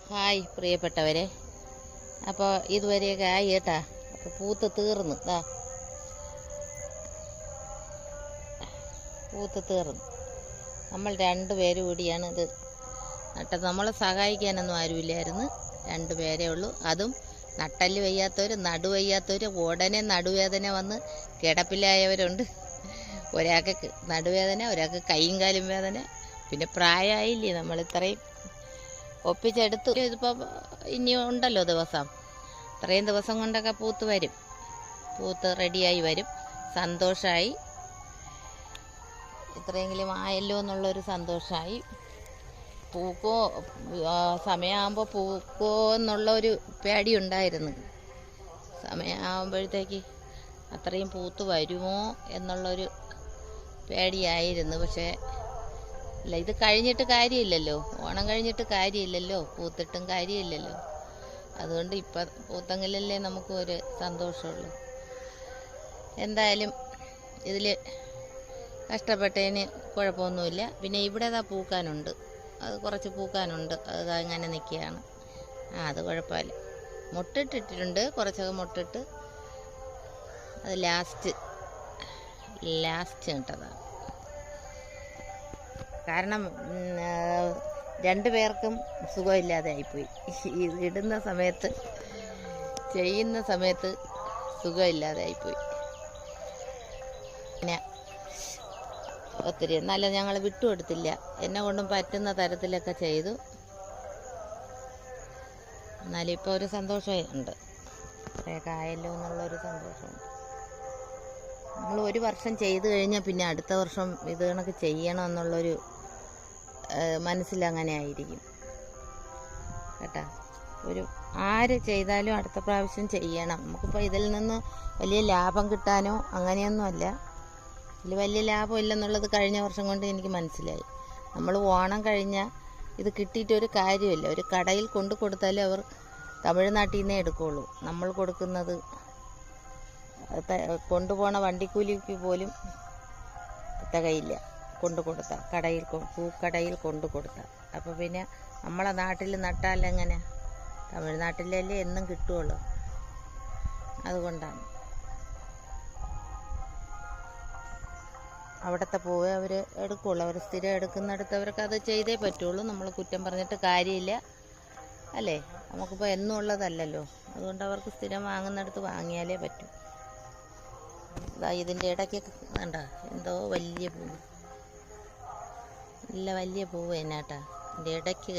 Hi പ്രിയപ്പെട്ടവരെ, അപ്പോൾ ഇതുവരെയൊക്കെ ആയി കേട്ടാ. അപ്പോൾ പൂത്ത് തീർന്നു, പൂത്ത് തീർന്നു. നമ്മൾ രണ്ടുപേരും കൂടിയാണ് ഇത് നട്ടത്. നമ്മളെ സഹായിക്കാനൊന്നും ആരുമില്ലായിരുന്നു, രണ്ടുപേരേ ഉള്ളൂ. അതും നട്ടല് വയ്യാത്തവർ, നടുവയ്യാത്തവർ, ഉടനെ നടുവേദന വന്ന് കിടപ്പിലായവരുണ്ട്. ഒരാൾക്ക് നടുവേദന, ഒരാൾക്ക് കൈയും കാലും വേദന. പിന്നെ പ്രായമായില്ലേ, നമ്മൾ ഇത്രയും ഒപ്പിച്ചെടുത്തു. ഇതിപ്പോൾ ഇനിയും ഉണ്ടല്ലോ ദിവസം, ഇത്രയും ദിവസം കൊണ്ടൊക്കെ പൂത്ത് വരും, പൂത്ത് റെഡിയായി വരും. സന്തോഷമായി, ഇത്രയെങ്കിലും ആയല്ലോ എന്നുള്ളൊരു സന്തോഷമായി. പൂക്കോ സമയമാകുമ്പോൾ പൂക്കോ എന്നുള്ളൊരു പേടിയുണ്ടായിരുന്നു. സമയമാകുമ്പോഴത്തേക്ക് അത്രയും പൂത്ത് വരുമോ എന്നുള്ളൊരു പേടിയായിരുന്നു. പക്ഷേ അല്ല, ഇത് കഴിഞ്ഞിട്ട് കാര്യമില്ലല്ലോ, ഓണം കഴിഞ്ഞിട്ട് കാര്യമില്ലല്ലോ, പൂത്തിട്ടും കാര്യമില്ലല്ലോ. അതുകൊണ്ട് ഇപ്പം പൂത്തെങ്കിലല്ലേ നമുക്ക് ഒരു സന്തോഷമുള്ളൂ. എന്തായാലും ഇതിൽ കഷ്ടപ്പെട്ടതിന് കുഴപ്പമൊന്നുമില്ല. പിന്നെ ഇവിടെ പൂക്കാനുണ്ട്, അത് കുറച്ച് പൂക്കാനുണ്ട്, അത് അങ്ങനെ നിൽക്കുകയാണ്. അത് കുഴപ്പമില്ല. മുട്ടിട്ടിട്ടുണ്ട്, കുറച്ചൊക്കെ മുട്ടിട്ട് അത് ലാസ്റ്റ് ഇട്ടതാണ്. കാരണം രണ്ടു പേർക്കും സുഖമില്ലാതെ ആയിപ്പോയി. ഇടുന്ന സമയത്ത്, ചെയ്യുന്ന സമയത്ത് സുഖമില്ലാതെ ആയിപ്പോയി. പിന്നെ ഒത്തിരി എന്നാലും ഞങ്ങൾ വിട്ടുകൊടുത്തില്ല, എന്നെ കൊണ്ടും പറ്റുന്ന തരത്തിലൊക്കെ ചെയ്തു. എന്നാലും ഇപ്പോൾ ഒരു സന്തോഷമുണ്ട്, കുറേയൊക്കെ ആയല്ലോ എന്നുള്ളൊരു സന്തോഷമുണ്ട്. നമ്മൾ ഒരു വർഷം ചെയ്തു കഴിഞ്ഞാൽ പിന്നെ അടുത്ത വർഷം ഇത് കണക്ക് ചെയ്യണം എന്നുള്ളൊരു മനസ്സിലങ്ങനെ ആയിരിക്കും കേട്ടാ. ആര് ചെയ്താലും അടുത്ത പ്രാവശ്യം ചെയ്യണം. നമുക്കിപ്പോൾ ഇതിൽ നിന്ന് വലിയ ലാഭം കിട്ടാനോ അങ്ങനെയൊന്നുമല്ല, ഇതിൽ വലിയ ലാഭം ഇല്ലെന്നുള്ളത് കഴിഞ്ഞ വർഷം കൊണ്ട് എനിക്ക് മനസ്സിലായി. നമ്മൾ ഓണം കഴിഞ്ഞാൽ ഇത് കിട്ടിയിട്ടൊരു കാര്യമില്ല. ഒരു കടയിൽ കൊണ്ടു കൊടുത്താലും അവർ തമിഴ്നാട്ടിൽ നിന്നേ എടുക്കുകയുള്ളൂ. നമ്മൾ കൊടുക്കുന്നത് കൊണ്ടുപോണ വണ്ടിക്കൂലിക്ക് പോലും തികയില്ല കൊണ്ടുകൊടുത്ത കടയിൽ, പൂക്കടയിൽ കൊണ്ടു കൊടുത്താൽ. അപ്പോൾ പിന്നെ നമ്മളെ നാട്ടിൽ നട്ടാൽ എങ്ങനെ? തമിഴ്നാട്ടിലല്ലേ എന്നും കിട്ടുള്ളൂ. അതുകൊണ്ടാണ് അവിടുത്തെ പൂവേ അവർ എടുക്കുകയുള്ളൂ. അവർ സ്ഥിരം എടുക്കുന്നിടത്തവർക്ക് അത് ചെയ്തേ പറ്റുള്ളൂ. നമ്മൾ കുറ്റം പറഞ്ഞിട്ട് കാര്യമില്ല, അല്ലേ? നമുക്കിപ്പോൾ എന്നും ഉള്ളതല്ലല്ലോ. അതുകൊണ്ട് അവർക്ക് സ്ഥിരം വാങ്ങുന്നിടത്ത് വാങ്ങിയാലേ പറ്റൂ. ഇതിൻ്റെ ഇടയ്ക്കൊക്കെ വേണ്ട എന്തോ വലിയ പൂവ്, നല്ല വലിയ പൂവ് എന്നാട്ടാ. ഇതിൻ്റെ ഇടയ്ക്ക്